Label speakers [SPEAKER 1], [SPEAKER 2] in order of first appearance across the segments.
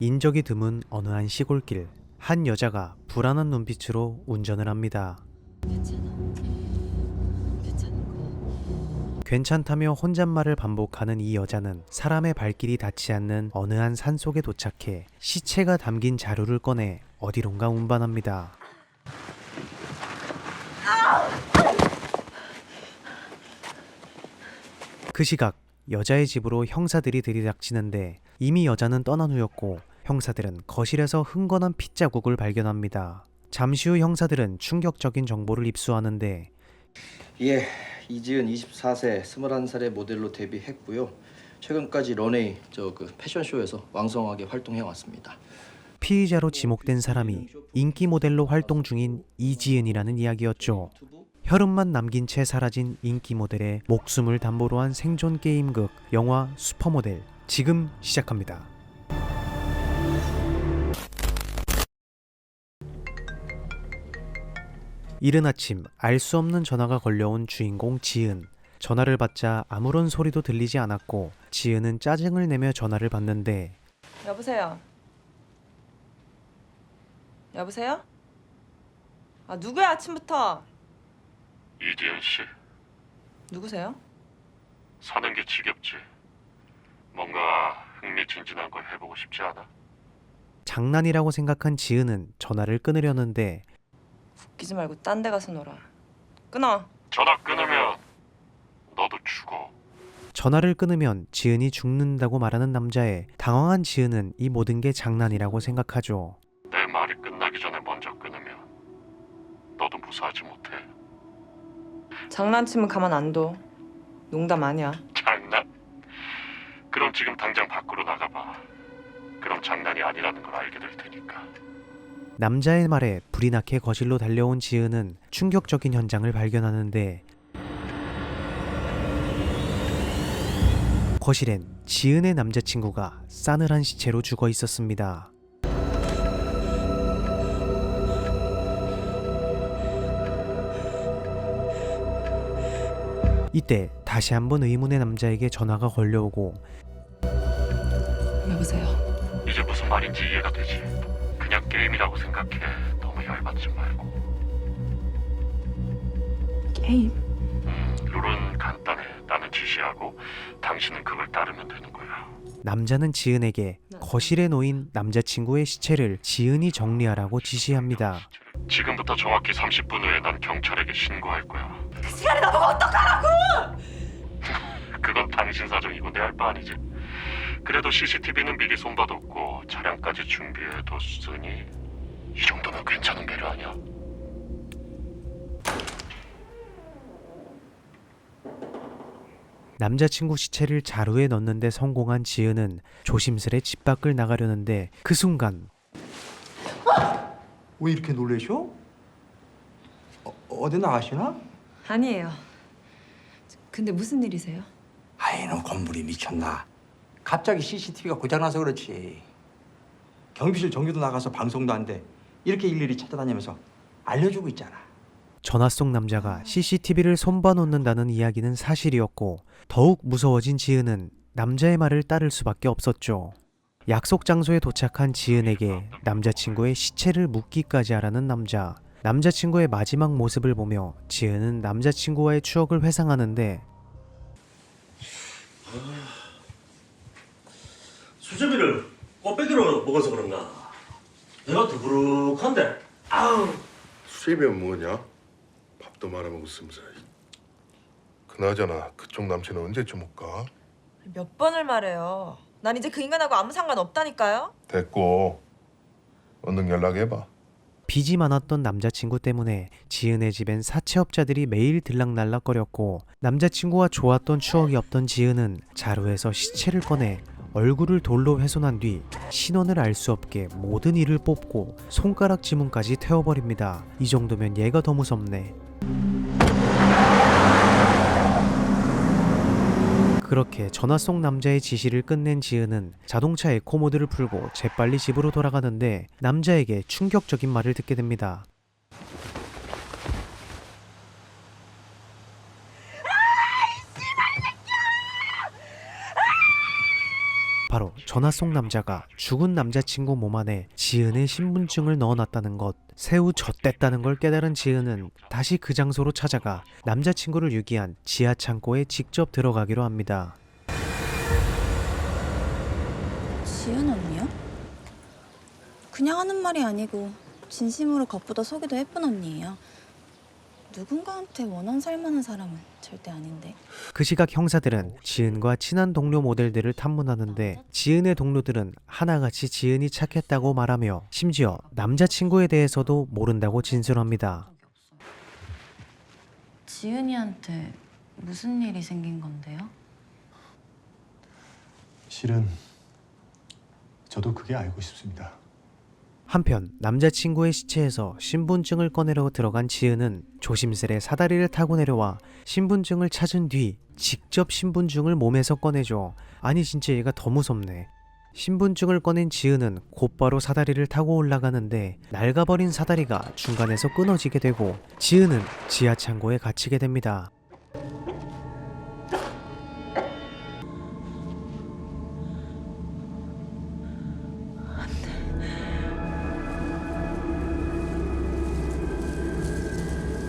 [SPEAKER 1] 인적이 드문 어느 한 시골길, 한 여자가 불안한 눈빛으로 운전을 합니다. 괜찮다며 혼잣말을 반복하는 이 여자는 사람의 발길이 닿지 않는 어느 한 산속에 도착해 시체가 담긴 자루를 꺼내 어디론가 운반합니다. 그 시각 여자의 집으로 형사들이 들이닥치는데 이미 여자는 떠난 후였고 형사들은 거실에서 흥건한 핏자국을 발견합니다. 잠시 후 형사들은 충격적인 정보를 입수하는데
[SPEAKER 2] 예, 이지은 24세, 21살의 모델로 데뷔했고요. 최근까지 런웨이 패션쇼에서 왕성하게 활동해 왔습니다.
[SPEAKER 1] 피의자로 지목된 사람이 인기 모델로 활동 중인 이지은이라는 이야기였죠. 혈흔만 남긴 채 사라진 인기 모델의 목숨을 담보로 한 생존 게임극 영화 슈퍼모델, 지금 시작합니다. 이른 아침 알 수 없는 전화가 걸려온 주인공 지은. 전화를 받자 아무런 소리도 들리지 않았고 지은은 짜증을 내며 전화를 받는데
[SPEAKER 3] 여보세요? 여보세요? 아, 누구야 아침부터?
[SPEAKER 4] 이지은 씨,
[SPEAKER 3] 누구세요?
[SPEAKER 4] 사는 게 지겹지. 뭔가 흥미진진한 걸 해보고 싶지 않아?
[SPEAKER 1] 장난이라고 생각한 지은은 전화를 끊으려는데
[SPEAKER 3] 웃기지 말고 딴 데 가서 놀아. 끊어.
[SPEAKER 4] 전화 끊으면 너도 죽어.
[SPEAKER 1] 전화를 끊으면 지은이 죽는다고 말하는 남자에 당황한 지은은 이 모든 게 장난이라고 생각하죠.
[SPEAKER 4] 내 말이 끝나기 전에 먼저 끊으면 너도 무사하지 못해.
[SPEAKER 3] 장난치면 가만 안 둬. 농담 아니야.
[SPEAKER 4] 장난? 그럼 지금 당장 밖으로 나가봐. 그럼 장난이 아니라는 걸 알게 될 테니까.
[SPEAKER 1] 남자의 말에 불이 나게 거실로 달려온 지은은 충격적인 현장을 발견하는데 거실엔 지은의 남자친구가 싸늘한 시체로 죽어 있었습니다. 이때 다시 한번 의문의 남자에게 전화가 걸려오고
[SPEAKER 3] 여보세요?
[SPEAKER 4] 이제 무슨 말인지 이해가 되지. 그냥 게임이라고 생각해. 너무 열받지 말고.
[SPEAKER 3] 게임?
[SPEAKER 4] 룰은 간단해. 나는 지시하고 당신은 그걸 따르면 되는 거야.
[SPEAKER 1] 남자는 지은에게 거실에 놓인 남자친구의 시체를 지은이 정리하라고 지시합니다.
[SPEAKER 4] 지금부터 정확히 30분 후에 난 경찰에게 신고할 거야.
[SPEAKER 3] 그 시간에 나보고 어떡하라고!
[SPEAKER 4] 그건 당신 사정이고 내 할 바 아니지. 그래도 CCTV는 미리 손봐뒀고 차량까지 준비해뒀으니 이 정도면 괜찮은 배려 아니야?
[SPEAKER 1] 남자친구 시체를 자루에 넣는데 성공한 지은은 조심스레 집 밖을 나가려는데 그 순간
[SPEAKER 5] 왜 이렇게 놀라셔? 어디 나가시나?
[SPEAKER 3] 아니에요. 근데 무슨 일이세요?
[SPEAKER 5] 아이 너 건물이 미쳤나? 갑자기 CCTV가 고장나서 그렇지. 경비실 전기도 나가서 방송도 안 돼. 이렇게 일일이 찾아다니면서 알려주고 있잖아.
[SPEAKER 1] 전화 속 남자가 CCTV를 손봐 놓는다는 이야기는 사실이었고 더욱 무서워진 지은은 남자의 말을 따를 수밖에 없었죠. 약속 장소에 도착한 지은에게 남자친구의 시체를 묻기까지 하라는 남자. 남자친구의 마지막 모습을 보며 지은은 남자친구와의 추억을 회상하는데
[SPEAKER 6] 수제비를 꽃배기로 먹어서 그런가? 배가 더부룩한데. 아우.
[SPEAKER 7] 수제비면 뭐냐? 밥도 말아 먹었으면서. 그나저나 그쪽 남친은 언제쯤 올까?
[SPEAKER 8] 몇 번을 말해요. 난 이제 그 인간하고 아무 상관 없다니까요.
[SPEAKER 7] 됐고 얼른 연락해봐.
[SPEAKER 1] 빚이 많았던 남자친구 때문에 지은의 집엔 사채업자들이 매일 들락날락거렸고 남자친구와 좋았던 추억이 없던 지은은 자루에서 시체를 꺼내 얼굴을 돌로 훼손한 뒤 신원을 알 수 없게 모든 이를 뽑고 손가락 지문까지 태워버립니다. 이 정도면 얘가 더 무섭네. 그렇게 전화 속 남자의 지시를 끝낸 지은은 자동차 에코 모드를 풀고 재빨리 집으로 돌아가는데 남자에게 충격적인 말을 듣게 됩니다. 바로 전화 속 남자가 죽은 남자친구 몸 안에 지은의 신분증을 넣어놨다는 것, 새우 젖됐다는 걸 깨달은 지은은 다시 그 장소로 찾아가 남자친구를 유기한 지하 창고에 직접 들어가기로 합니다.
[SPEAKER 9] 지은 언니요? 그냥 하는 말이 아니고 진심으로 겉보다 속이 더 예쁜 언니예요. 누군가한테 원한 살만한 사람은 절대 아닌데.
[SPEAKER 1] 그 시각 형사들은 지은과 친한 동료 모델들을 탐문하는데 지은의 동료들은 하나같이 지은이 착했다고 말하며 심지어 남자친구에 대해서도 모른다고 진술합니다.
[SPEAKER 9] 지은이한테 무슨 일이 생긴 건데요?
[SPEAKER 10] 실은 저도 그게 알고 싶습니다.
[SPEAKER 1] 한편 남자친구의 시체에서 신분증을 꺼내러 들어간 지은은 조심스레 사다리를 타고 내려와 신분증을 찾은 뒤 직접 신분증을 몸에서 꺼내죠. 아니 진짜 얘가 더 무섭네. 신분증을 꺼낸 지은은 곧바로 사다리를 타고 올라가는데 낡아버린 사다리가 중간에서 끊어지게 되고 지은은 지하 창고에 갇히게 됩니다.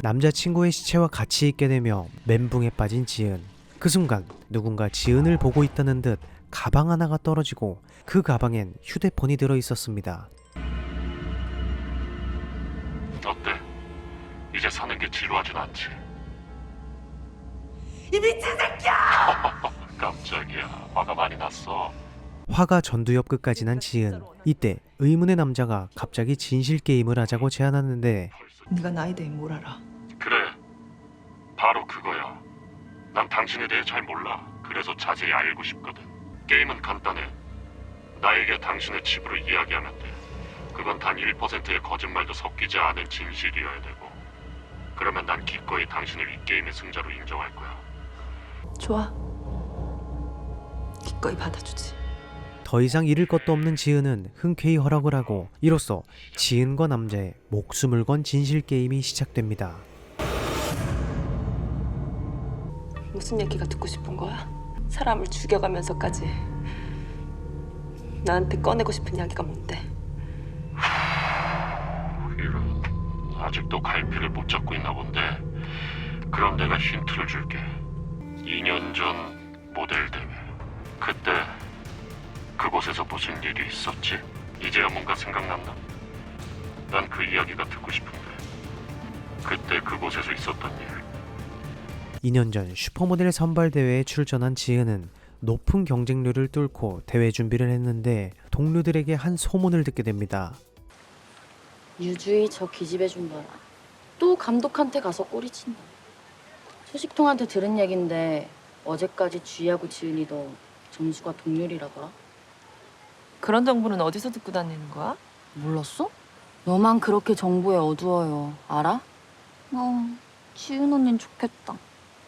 [SPEAKER 1] 남자친구의 시체와 같이 있게 되며 멘붕에 빠진 지은. 그 순간 누군가 지은을 보고 있다는 듯 가방 하나가 떨어지고 그 가방엔 휴대폰이 들어 있었습니다.
[SPEAKER 4] 어때? 이제 사는 게 지루하진 않지?
[SPEAKER 8] 이 미친 새끼야!
[SPEAKER 4] 깜짝이야. 화가 많이 났어.
[SPEAKER 1] 화가 전두엽 끝까지 난 지은. 이때 의문의 남자가 갑자기 진실 게임을 하자고 제안하는데
[SPEAKER 3] 네가 나에 대해 뭘 알아?
[SPEAKER 4] 그래. 바로 그거야. 난 당신에 대해 잘 몰라. 그래서 자세히 알고 싶거든. 게임은 간단해. 나에게 당신의 칩으로 이야기하면 돼. 그건 단 1%의 거짓말도 섞이지 않은 진실이어야 되고. 그러면 난 기꺼이 당신을 이 게임의 승자로 인정할 거야.
[SPEAKER 3] 좋아. 기꺼이 받아주지.
[SPEAKER 1] 더 이상 잃을 것도 없는 지은은 흔쾌히 허락을 하고 이로써 지은과 남자의 목숨을 건 진실 게임이 시작됩니다.
[SPEAKER 3] 무슨 얘기가 듣고 싶은 거야? 사람을 죽여가면서까지 나한테 꺼내고 싶은 이야기가 뭔데?
[SPEAKER 4] 이런, 아직도 갈피를 못 잡고 있나 본데. 그럼 내가 힌트를 줄게. 2년 전 모델 대회. 그때 그곳에서 무슨 일이 있었지? 이제야 뭔가 생각났나? 난 그 이야기가 듣고 싶은데. 그때 그곳에서 있었던 일.
[SPEAKER 1] 2년 전 슈퍼모델 선발 대회에 출전한 지은은 높은 경쟁률을 뚫고 대회 준비를 했는데 동료들에게 한 소문을 듣게 됩니다.
[SPEAKER 9] 유주희 저 기집애 좀 봐라. 또 감독한테 가서 꼬리친다. 소식통한테 들은 얘긴데 어제까지 주희하고 지은이 너 점수가 동률이라더라.
[SPEAKER 3] 그런 정보는 어디서 듣고 다니는 거야?
[SPEAKER 9] 몰랐어? 너만 그렇게 정보에 어두워요. 알아? 지은 언니는 좋겠다.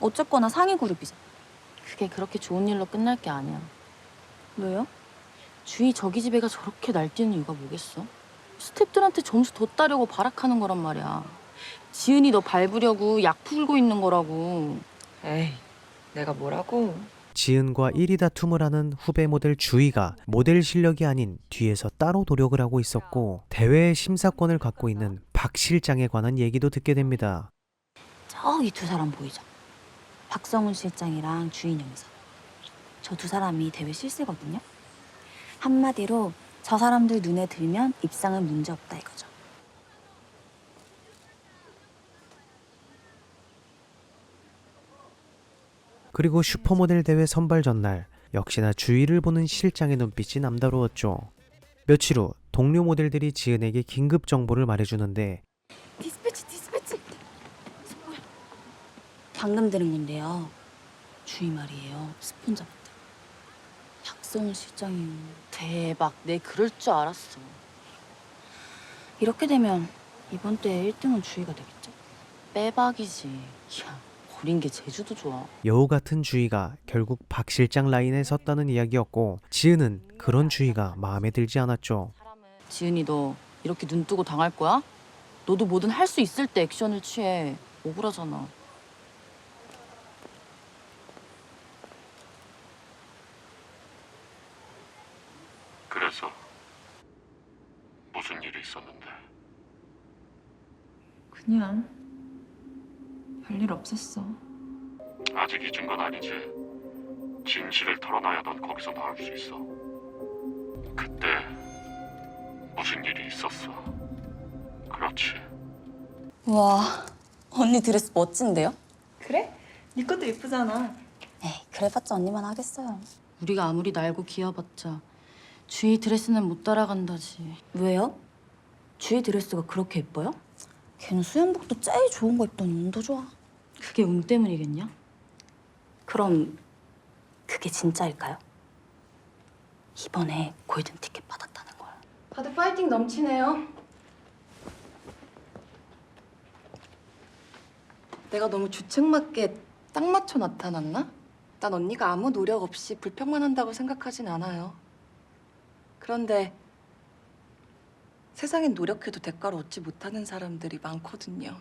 [SPEAKER 9] 어쨌거나 상위 그룹이잖아. 그게 그렇게 좋은 일로 끝날 게 아니야. 왜요? 주희 저기 집애가 저렇게 날뛰는 이유가 뭐겠어? 스태프들한테 점수 더 따려고 발악하는 거란 말이야. 지은이 너 밟으려고 약 풀고 있는 거라고.
[SPEAKER 3] 에이, 내가 뭐라고?
[SPEAKER 1] 지은과 1위 다툼을 하는 후배 모델 주희가 모델 실력이 아닌 뒤에서 따로 노력을 하고 있었고 대회의 심사권을 갖고 있는 박 실장에 관한 얘기도 듣게 됩니다.
[SPEAKER 9] 저기 두 사람 보이죠? 박성훈 실장이랑 주인 형사. 저 두 사람이 대회 실세거든요. 한마디로 저 사람들 눈에 들면 입상은 문제 없다 이거죠.
[SPEAKER 1] 그리고 슈퍼모델 대회 선발 전날 역시나 주희를 보는 실장의 눈빛이 남다르웠죠. 며칠 후 동료 모델들이 지은에게 긴급 정보를 말해주는데
[SPEAKER 9] 디스패치. 방금 들은 건데요. 주희 말이에요. 스폰 잡았다. 박성훈 실장이요. 대박. 내 그럴 줄 알았어. 이렇게 되면 이번 대회 1등은 주희가 되겠죠? 빼박이지. 야, 버린 게 제주도 좋아.
[SPEAKER 1] 여우 같은 주희가 결국 박 실장 라인에 섰다는 이야기였고 지은은 그런 주희가 마음에 들지 않았죠.
[SPEAKER 9] 지은이 너 이렇게 눈 뜨고 당할 거야? 너도 뭐든 할 수 있을 때 액션을 취해. 억울하잖아.
[SPEAKER 4] 무슨 일이 있었는데?
[SPEAKER 8] 그냥 별일 없었어.
[SPEAKER 4] 아직 잊은 건 아니지. 진실을 털어놔야 넌 거기서 나올 수 있어. 그때 무슨 일이 있었어. 그렇지.
[SPEAKER 9] 와, 언니 드레스 멋진데요?
[SPEAKER 8] 그래? 네 것도 예쁘잖아.
[SPEAKER 9] 에이, 그래봤자 언니만 하겠어요. 우리가 아무리 날고 기어봤자 주희 드레스는 못 따라간다지. 왜요? 주희 드레스가 그렇게 예뻐요? 걔는 수영복도 제일 좋은 거 입더니 운도 좋아. 그게 운 때문이겠냐? 그럼 그게 진짜일까요? 이번에 골든 티켓 받았다는 걸. 다들 파이팅 넘치네요.
[SPEAKER 11] 내가 너무 주책맞게 딱 맞춰 나타났나? 난 언니가 아무 노력 없이 불평만 한다고 생각하진 않아요. 그런데 세상엔 노력해도 대가를 얻지 못하는 사람들이 많거든요.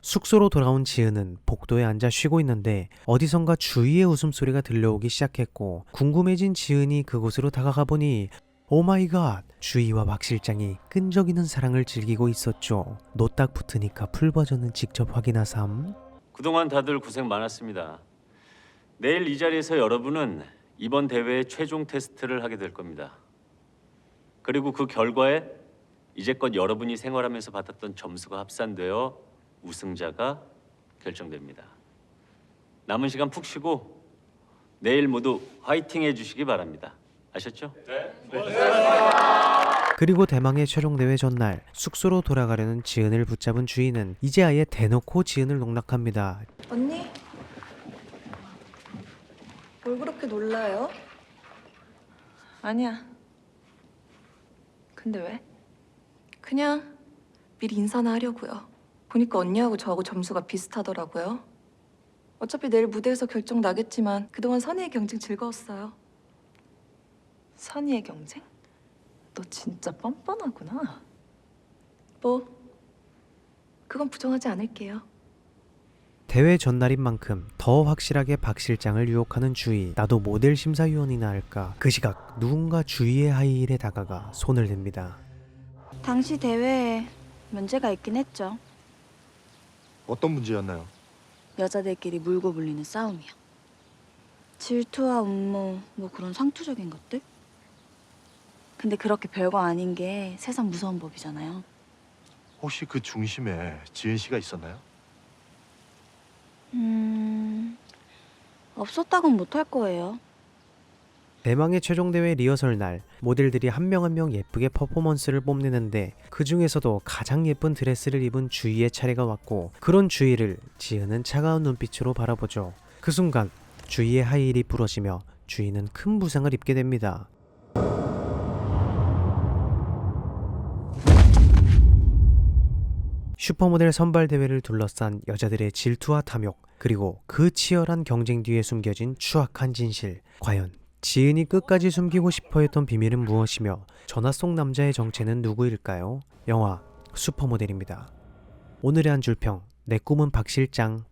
[SPEAKER 1] 숙소로 돌아온 지은은 복도에 앉아 쉬고 있는데 어디선가 주희의 웃음소리가 들려오기 시작했고 궁금해진 지은이 그곳으로 다가가 보니 오마이갓, 주희와 박 실장이 끈적이는 사랑을 즐기고 있었죠. 노딱 붙으니까 풀 버전은 직접 확인하삼.
[SPEAKER 12] 그동안 다들 고생 많았습니다. 내일 이 자리에서 여러분은 이번 대회의 최종 테스트를 하게 될 겁니다. 그리고 그 결과에 이제껏 여러분이 생활하면서 받았던 점수가 합산되어 우승자가 결정됩니다. 남은 시간 푹 쉬고 내일 모두 화이팅 해주시기 바랍니다. 아셨죠?
[SPEAKER 1] 그리고 대망의 최종 대회 전날 숙소로 돌아가려는 지은을 붙잡은 주희는 이제 아예 대놓고 지은을 농락합니다.
[SPEAKER 11] 언니? 뭘 그렇게 놀라요?
[SPEAKER 8] 아니야. 근데 왜?
[SPEAKER 11] 그냥 미리 인사나 하려고요. 보니까 언니하고 저하고 점수가 비슷하더라고요. 어차피 내일 무대에서 결정 나겠지만 그동안 선의의 경쟁 즐거웠어요.
[SPEAKER 8] 선의의 경쟁? 너 진짜 뻔뻔하구나.
[SPEAKER 11] 뭐 그건 부정하지 않을게요.
[SPEAKER 1] 대회 전날인 만큼 더 확실하게 박 실장을 유혹하는 주희. 나도 모델 심사위원이나 할까. 그 시각 누군가 주희의 하이힐에 다가가 손을 댑니다.
[SPEAKER 9] 당시 대회에 문제가 있긴 했죠.
[SPEAKER 7] 어떤 문제였나요?
[SPEAKER 9] 여자들끼리 물고 불리는 싸움이요. 질투와 음모, 뭐 그런 상투적인 것들? 근데 그렇게 별거 아닌 게 세상 무서운 법이잖아요.
[SPEAKER 7] 혹시 그 중심에 지은 씨가 있었나요?
[SPEAKER 9] 없었다곤 못할 거예요.
[SPEAKER 1] 대망의 최종 대회 리허설 날 모델들이 한 명 한 명 예쁘게 퍼포먼스를 뽐내는데 그 중에서도 가장 예쁜 드레스를 입은 주희의 차례가 왔고 그런 주희를 지은은 차가운 눈빛으로 바라보죠. 그 순간 주희의 하이힐이 부러지며 주희는 큰 부상을 입게 됩니다. 슈퍼모델 선발 대회를 둘러싼 여자들의 질투와 탐욕, 그리고 그 치열한 경쟁 뒤에 숨겨진 추악한 진실. 과연 지은이 끝까지 숨기고 싶어 했던 비밀은 무엇이며 전화 속 남자의 정체는 누구일까요? 영화 슈퍼모델입니다. 오늘의 한 줄평, 내 꿈은 박 실장.